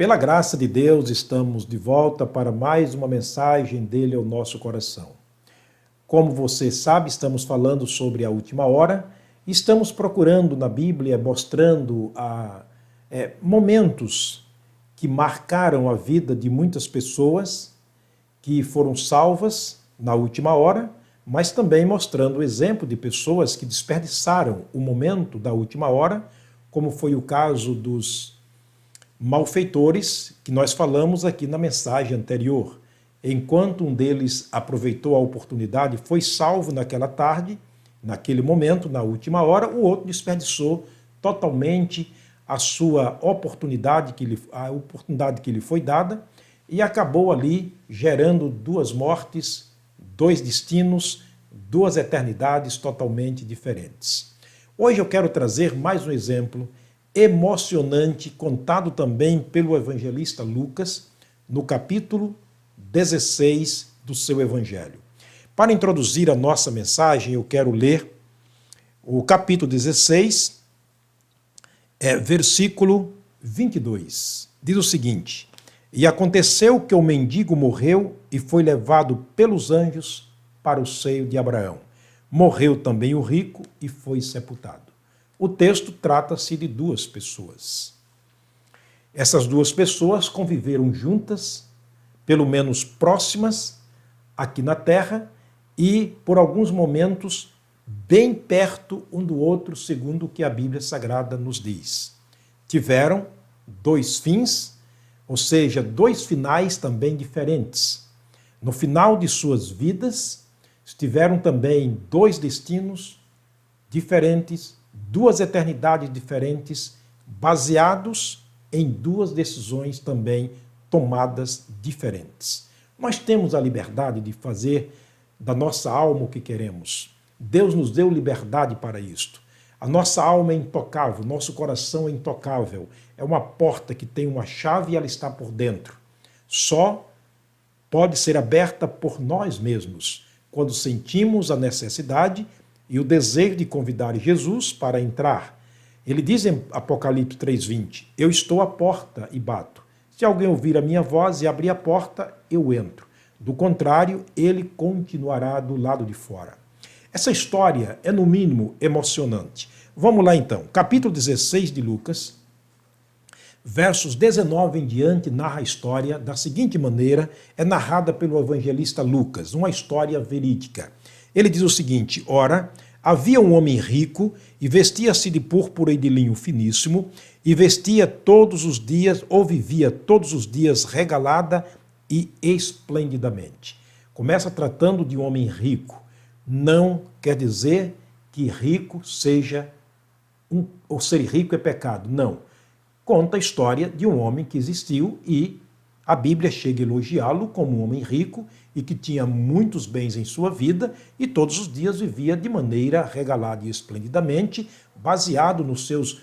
Pela graça de Deus, estamos de volta para mais uma mensagem dele ao nosso coração. Como você sabe, estamos falando sobre a última hora e estamos procurando na Bíblia, mostrando momentos que marcaram a vida de muitas pessoas que foram salvas na última hora, mas também mostrando o exemplo de pessoas que desperdiçaram o momento da última hora, como foi o caso dos malfeitores, que nós falamos aqui na mensagem anterior. Enquanto um deles aproveitou a oportunidade, foi salvo naquela tarde, naquele momento, na última hora, o outro desperdiçou totalmente a sua oportunidade, a oportunidade que lhe foi dada, e acabou ali gerando duas mortes, dois destinos, duas eternidades totalmente diferentes. Hoje eu quero trazer mais um exemplo emocionante, contado também pelo evangelista Lucas, no capítulo 16 do seu evangelho. Para introduzir a nossa mensagem, eu quero ler o capítulo 16, versículo 22. Diz o seguinte: E aconteceu que o mendigo morreu e foi levado pelos anjos para o seio de Abraão. Morreu também o rico e foi sepultado. O texto trata-se de duas pessoas. Essas duas pessoas conviveram juntas, pelo menos próximas, aqui na terra, e por alguns momentos bem perto um do outro, segundo o que a Bíblia Sagrada nos diz. Tiveram dois fins, ou seja, dois finais também diferentes. No final de suas vidas, tiveram também dois destinos diferentes, duas eternidades diferentes, baseados em duas decisões também tomadas diferentes. Nós temos a liberdade de fazer da nossa alma o que queremos. Deus nos deu liberdade para isto. A nossa alma é intocável, nosso coração é intocável. É uma porta que tem uma chave e ela está por dentro. Só pode ser aberta por nós mesmos, quando sentimos a necessidade e o desejo de convidar Jesus para entrar. Ele diz em Apocalipse 3:20, eu estou à porta e bato. Se alguém ouvir a minha voz e abrir a porta, eu entro. Do contrário, ele continuará do lado de fora. Essa história é, no mínimo, emocionante. Vamos lá então. Capítulo 16 de Lucas, versos 19 em diante, narra a história da seguinte maneira, é narrada pelo evangelista Lucas, uma história verídica. Ele diz o seguinte: ora, havia um homem rico e vestia-se de púrpura e de linho finíssimo, e vestia todos os dias, ou vivia todos os dias regalada e esplendidamente. Começa tratando de um homem rico. Não quer dizer que rico seja ou ser rico é pecado. Não. Conta a história de um homem que existiu e a Bíblia chega a elogiá-lo como um homem rico e que tinha muitos bens em sua vida e todos os dias vivia de maneira regalada e esplendidamente, baseado nos seus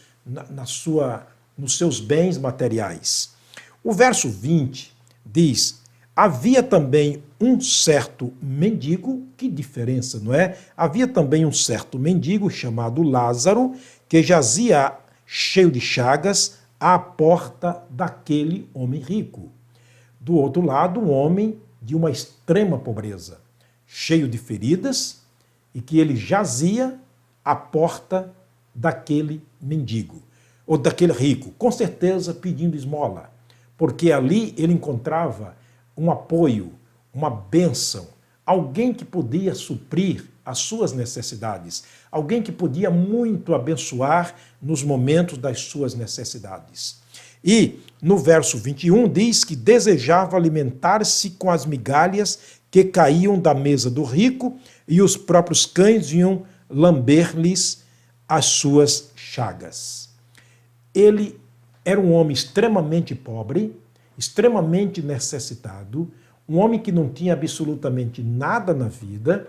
bens materiais. O verso 20 diz, havia também um certo mendigo, que diferença, não é? Havia também um certo mendigo chamado Lázaro, que jazia cheio de chagas à porta daquele homem rico. Do outro lado, um homem de uma extrema pobreza, cheio de feridas, e que ele jazia à porta daquele mendigo, ou daquele rico, com certeza pedindo esmola, porque ali ele encontrava um apoio, uma bênção, alguém que podia suprir as suas necessidades, alguém que podia muito abençoar nos momentos das suas necessidades. E no verso 21 diz que desejava alimentar-se com as migalhas que caíam da mesa do rico e os próprios cães vinham lamber-lhes as suas chagas. Ele era um homem extremamente pobre, extremamente necessitado, um homem que não tinha absolutamente nada na vida.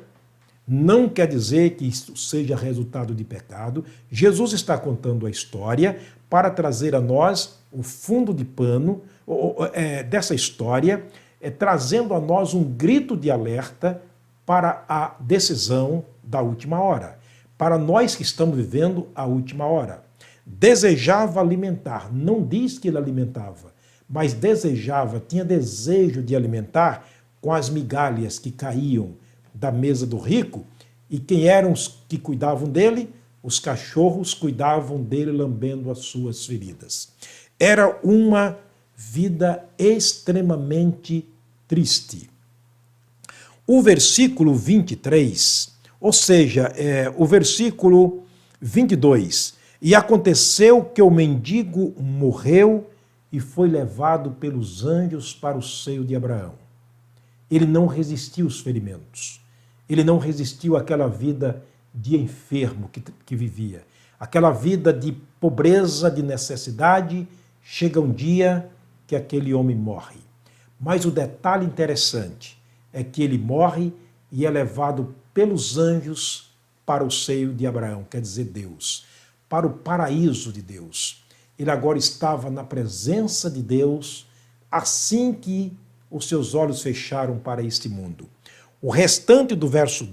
Não quer dizer que isso seja resultado de pecado. Jesus está contando a história para trazer a nós o fundo de pano dessa história, trazendo a nós um grito de alerta para a decisão da última hora, para nós que estamos vivendo a última hora. Desejava alimentar, não diz que ele alimentava, mas tinha desejo de alimentar com as migalhas que caíam da mesa do rico. E quem eram os que cuidavam dele? Os cachorros cuidavam dele, lambendo as suas feridas. Era uma vida extremamente triste. O versículo 23, ou seja, o versículo 22, e aconteceu que o mendigo morreu e foi levado pelos anjos para o seio de Abraão. Ele não resistiu aos ferimentos. Ele não resistiu àquela vida de enfermo que vivia. Aquela vida de pobreza, de necessidade. Chega um dia que aquele homem morre. Mas o detalhe interessante é que ele morre e é levado pelos anjos para o seio de Abraão, quer dizer, Deus, para o paraíso de Deus. Ele agora estava na presença de Deus assim que os seus olhos fecharam para este mundo. O restante do verso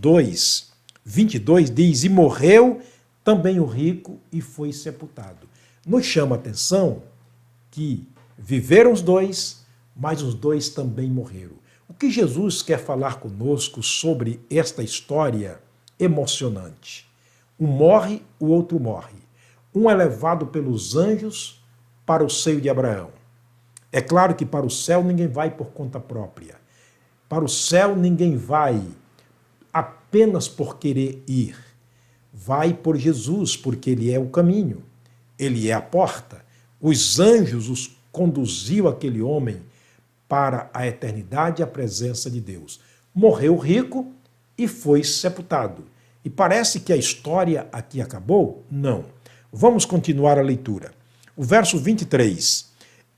22 diz, e morreu também o rico e foi sepultado. Nos chama a atenção que viveram os dois, mas os dois também morreram. O que Jesus quer falar conosco sobre esta história emocionante? Um morre, o outro morre. Um é levado pelos anjos para o seio de Abraão. É claro que para o céu ninguém vai por conta própria. Para o céu ninguém vai apenas por querer ir. Vai por Jesus, porque ele é o caminho. Ele é a porta. Os anjos os conduziu aquele homem para a eternidade e a presença de Deus. Morreu rico e foi sepultado. E parece que a história aqui acabou? Não. Vamos continuar a leitura. O verso 23.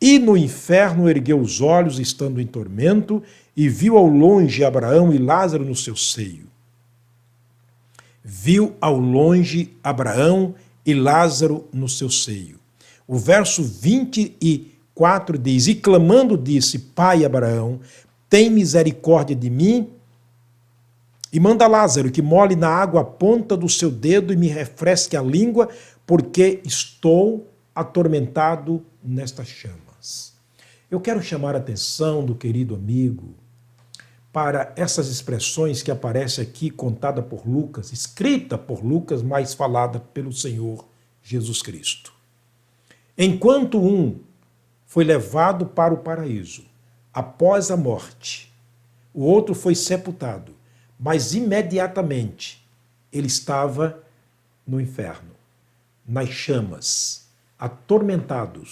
E no inferno ergueu os olhos, estando em tormento, e viu ao longe Abraão e Lázaro no seu seio. Viu ao longe Abraão e Lázaro no seu seio. O verso 24 diz, e clamando disse, Pai Abraão, tem misericórdia de mim, e manda Lázaro que molhe na água a ponta do seu dedo e me refresque a língua, porque estou atormentado nestas chamas. Eu quero chamar a atenção do querido amigo para essas expressões que aparecem aqui, contada por Lucas, escrita por Lucas, mas falada pelo Senhor Jesus Cristo. Enquanto um foi levado para o paraíso após a morte, o outro foi sepultado, mas imediatamente ele estava no inferno, nas chamas, atormentado,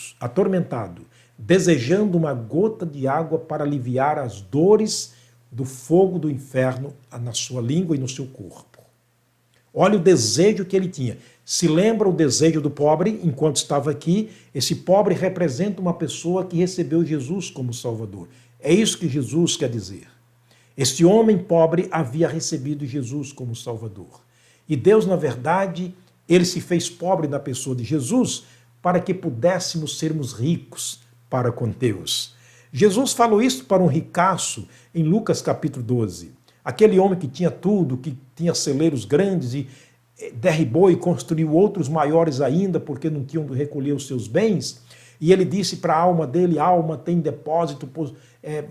desejando uma gota de água para aliviar as dores do fogo do inferno na sua língua e no seu corpo. Olha o desejo que ele tinha. Se lembra o desejo do pobre enquanto estava aqui? Esse pobre representa uma pessoa que recebeu Jesus como Salvador. É isso que Jesus quer dizer. Este homem pobre havia recebido Jesus como Salvador. E Deus, na verdade, ele se fez pobre na pessoa de Jesus para que pudéssemos sermos ricos para com Deus. Jesus falou isso para um ricaço em Lucas capítulo 12. Aquele homem que tinha tudo, que tinha celeiros grandes e derribou e construiu outros maiores ainda porque não tinham de recolher os seus bens. E ele disse para a alma dele, alma, tem depósito,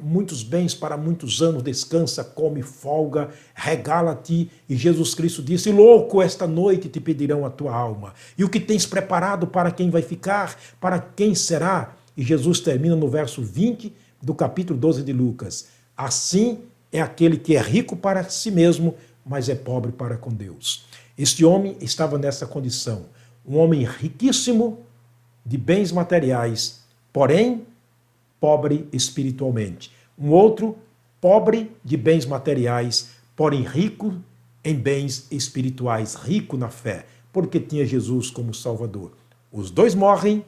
muitos bens para muitos anos, descansa, come, folga, regala-te. E Jesus Cristo disse, louco, esta noite te pedirão a tua alma. E o que tens preparado para quem vai ficar, para quem será? E Jesus termina no verso 20 do capítulo 12 de Lucas. Assim é aquele que é rico para si mesmo, mas é pobre para com Deus. Este homem estava nessa condição. Um homem riquíssimo de bens materiais, porém pobre espiritualmente. Um outro pobre de bens materiais, porém rico em bens espirituais, rico na fé, porque tinha Jesus como Salvador. Os dois morrem,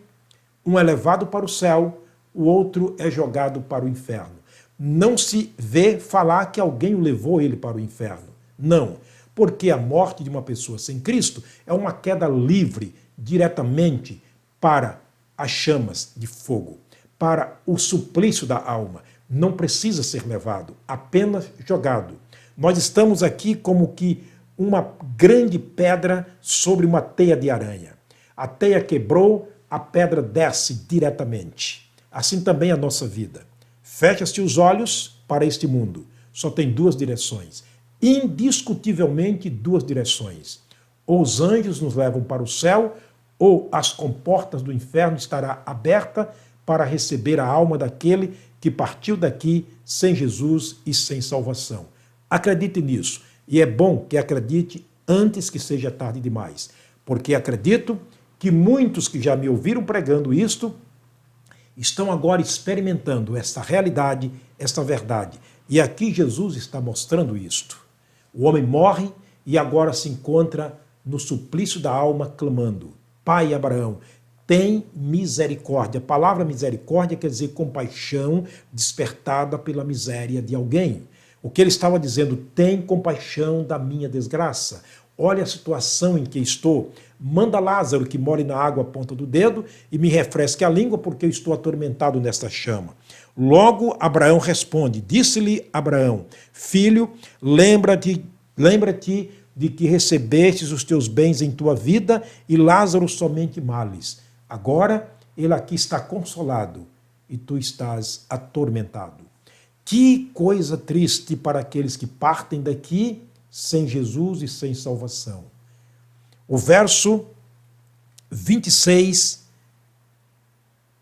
um é levado para o céu, o outro é jogado para o inferno. Não se vê falar que alguém o levou ele para o inferno. Não, porque a morte de uma pessoa sem Cristo é uma queda livre, diretamente para as chamas de fogo, para o suplício da alma. Não precisa ser levado, apenas jogado. Nós estamos aqui como que uma grande pedra sobre uma teia de aranha. A teia quebrou, a pedra desce diretamente. Assim também a nossa vida. Fecha-se os olhos para este mundo. Só tem duas direções. Indiscutivelmente duas direções. Ou os anjos nos levam para o céu, ou as comportas do inferno estará aberta para receber a alma daquele que partiu daqui sem Jesus e sem salvação. Acredite nisso. E é bom que acredite antes que seja tarde demais. Porque acredito que muitos que já me ouviram pregando isto estão agora experimentando essa realidade, essa verdade. E aqui Jesus está mostrando isto. O homem morre e agora se encontra no suplício da alma, clamando: Pai Abraão, tem misericórdia. A palavra misericórdia quer dizer compaixão despertada pela miséria de alguém. O que ele estava dizendo: tem compaixão da minha desgraça. Olha a situação em que estou. Manda Lázaro, que mora na água, a ponta do dedo, e me refresque a língua, porque eu estou atormentado nesta chama. Logo, Abraão responde. Disse-lhe Abraão: Filho, lembra-te de que recebestes os teus bens em tua vida e Lázaro somente males. Agora, ele aqui está consolado e tu estás atormentado. Que coisa triste para aqueles que partem daqui sem Jesus e sem salvação. O verso 26,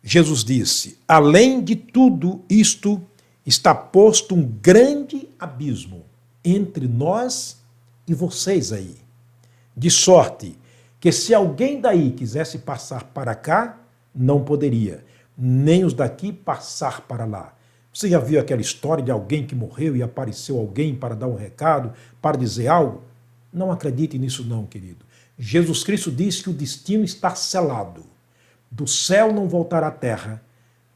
Jesus disse: além de tudo isto, está posto um grande abismo entre nós e vocês aí. De sorte que se alguém daí quisesse passar para cá, não poderia, nem os daqui passar para lá. Você já viu aquela história de alguém que morreu e apareceu alguém para dar um recado, para dizer algo? Não acredite nisso não, querido. Jesus Cristo disse que o destino está selado. Do céu não voltará à terra,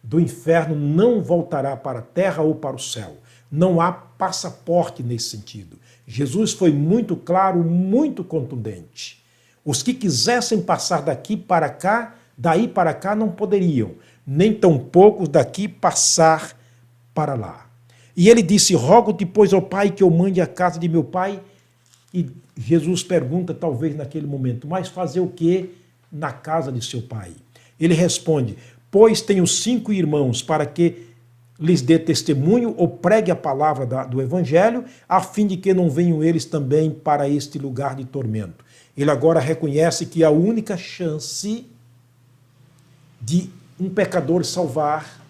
do inferno não voltará para a terra ou para o céu. Não há passaporte nesse sentido. Jesus foi muito claro, muito contundente. Os que quisessem passar daqui para cá, daí para cá não poderiam, nem tampouco daqui passar para lá. E ele disse: rogo-te, pois, ao Pai, que eu mande a casa de meu pai. E Jesus pergunta, talvez naquele momento: mas fazer o que na casa de seu pai? Ele responde: pois tenho 5 irmãos, para que lhes dê testemunho ou pregue a palavra do evangelho, a fim de que não venham eles também para este lugar de tormento. Ele agora reconhece que a única chance de um pecador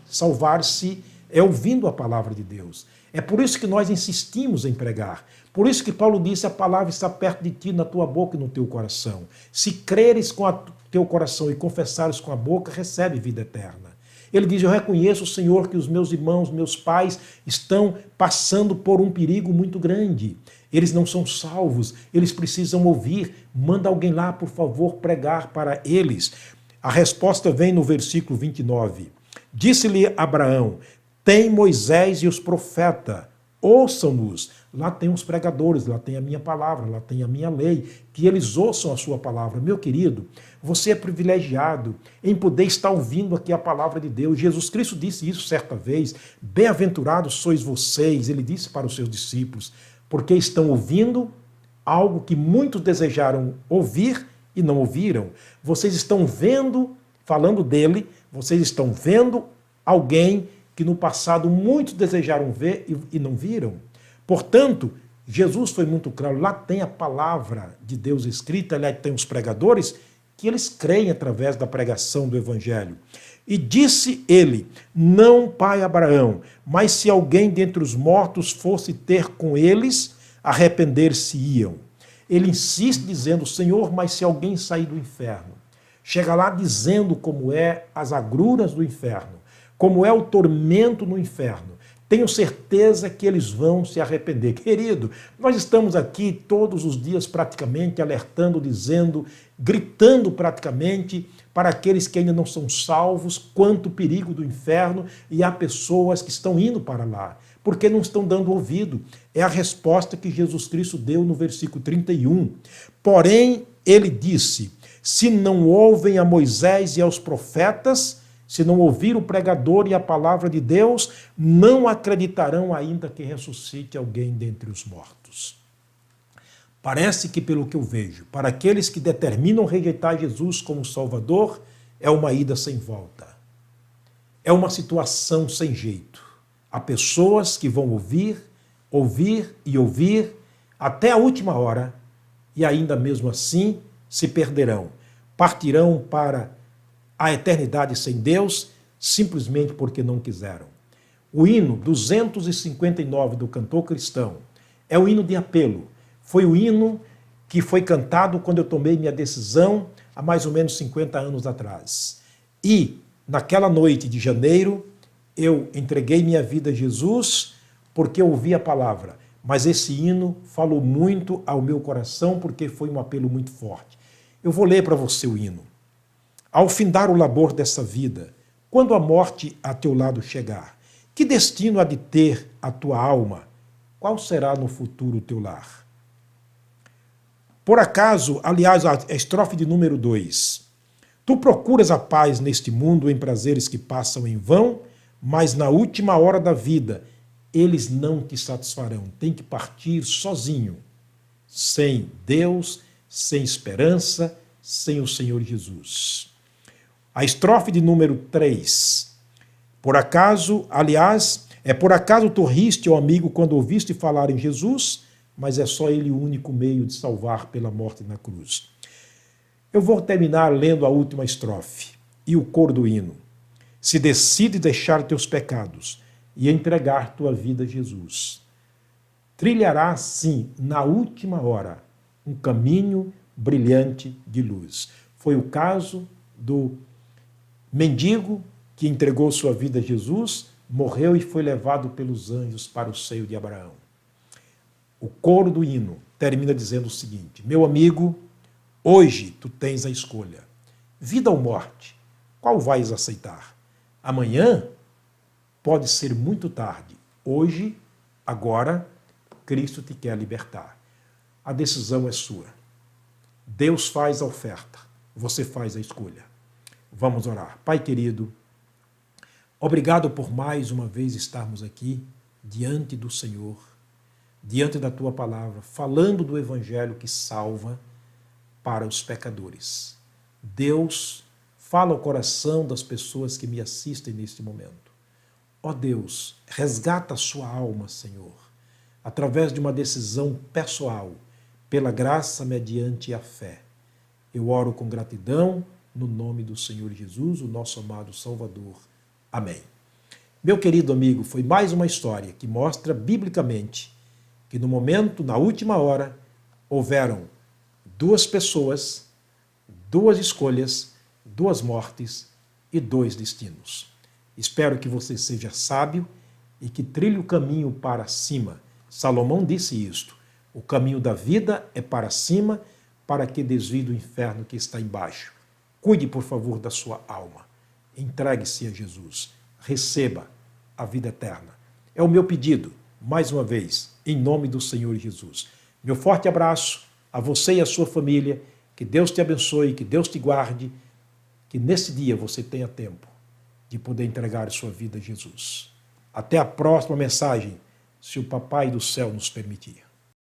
salvar-se é ouvindo a palavra de Deus. É por isso que nós insistimos em pregar. Por isso que Paulo disse: a palavra está perto de ti, na tua boca e no teu coração. Se creres com o teu coração e confessares com a boca, recebe vida eterna. Ele diz: eu reconheço, Senhor, que os meus irmãos, meus pais estão passando por um perigo muito grande. Eles não são salvos, eles precisam ouvir. Manda alguém lá, por favor, pregar para eles. A resposta vem no versículo 29. Disse-lhe Abraão: tem Moisés e os profetas, ouçam-nos. Lá tem os pregadores, lá tem a minha palavra, lá tem a minha lei, que eles ouçam a sua palavra. Meu querido, você é privilegiado em poder estar ouvindo aqui a palavra de Deus. Jesus Cristo disse isso certa vez: bem-aventurados sois vocês, ele disse para os seus discípulos, porque estão ouvindo algo que muitos desejaram ouvir e não ouviram. Vocês estão vendo, falando dele, vocês estão vendo alguém que no passado muitos desejaram ver e não viram. Portanto, Jesus foi muito claro, lá tem a palavra de Deus escrita, lá tem os pregadores, que eles creem através da pregação do Evangelho. E disse ele: não, pai Abraão, mas se alguém dentre os mortos fosse ter com eles, arrepender-se-iam. Ele insiste dizendo: Senhor, mas se alguém sair do inferno, chega lá dizendo como é as agruras do inferno, como é o tormento no inferno, tenho certeza que eles vão se arrepender. Querido, nós estamos aqui todos os dias praticamente alertando, dizendo, gritando praticamente para aqueles que ainda não são salvos, quanto o perigo do inferno, e há pessoas que estão indo para lá, porque não estão dando ouvido. É a resposta que Jesus Cristo deu no versículo 31. Porém, ele disse: se não ouvem a Moisés e aos profetas, se não ouvir o pregador e a palavra de Deus, não acreditarão ainda que ressuscite alguém dentre os mortos. Parece que, pelo que eu vejo, para aqueles que determinam rejeitar Jesus como Salvador, é uma ida sem volta. é uma situação sem jeito. Há pessoas que vão ouvir, ouvir e ouvir até a última hora e ainda mesmo assim se perderão. Partirão para a eternidade sem Deus simplesmente porque não quiseram. O hino 259 do cantor cristão é o hino de apelo. Foi o hino que foi cantado quando eu tomei minha decisão há mais ou menos 50 anos atrás. E naquela noite de janeiro, eu entreguei minha vida a Jesus porque eu ouvi a palavra. Mas esse hino falou muito ao meu coração porque foi um apelo muito forte. Eu vou ler para você o hino. Ao findar o labor dessa vida, quando a morte a teu lado chegar, que destino há de ter a tua alma? Qual será no futuro o teu lar? Por acaso, aliás, a estrofe de número 2. Tu procuras a paz neste mundo em prazeres que passam em vão, mas na última hora da vida eles não te satisfarão. Tem que partir sozinho, sem Deus, sem esperança, sem o Senhor Jesus. A estrofe de número 3. Por acaso, aliás, por acaso tu riste, ó amigo, quando ouviste falar em Jesus, mas é só ele o único meio de salvar pela morte na cruz. Eu vou terminar lendo a última estrofe e o coro do hino. Se decide deixar teus pecados e entregar tua vida a Jesus, trilhará, sim, na última hora, um caminho brilhante de luz. Foi o caso do mendigo que entregou sua vida a Jesus, morreu e foi levado pelos anjos para o seio de Abraão. O coro do hino termina dizendo o seguinte: meu amigo, hoje tu tens a escolha. Vida ou morte, qual vais aceitar? Amanhã pode ser muito tarde. Hoje, agora, Cristo te quer libertar. A decisão é sua. Deus faz a oferta, você faz a escolha. Vamos orar. Pai querido, obrigado por mais uma vez estarmos aqui diante do Senhor, diante da Tua palavra, falando do Evangelho que salva para os pecadores. Deus, fala ao coração das pessoas que me assistem neste momento. Ó Deus, resgata a sua alma, Senhor, através de uma decisão pessoal, pela graça mediante a fé. Eu oro com gratidão, no nome do Senhor Jesus, o nosso amado Salvador. Amém. Meu querido amigo, foi mais uma história que mostra biblicamente que no momento, na última hora, houveram duas pessoas, duas escolhas, duas mortes e dois destinos. Espero que você seja sábio e que trilhe o caminho para cima. Salomão disse isto: o caminho da vida é para cima, para que desvie do inferno que está embaixo. Cuide, por favor, da sua alma. Entregue-se a Jesus. Receba a vida eterna. É o meu pedido, mais uma vez, em nome do Senhor Jesus. Meu forte abraço a você e a sua família. Que Deus te abençoe, que Deus te guarde, que nesse dia você tenha tempo de poder entregar a sua vida a Jesus. Até a próxima mensagem, se o Papai do Céu nos permitir.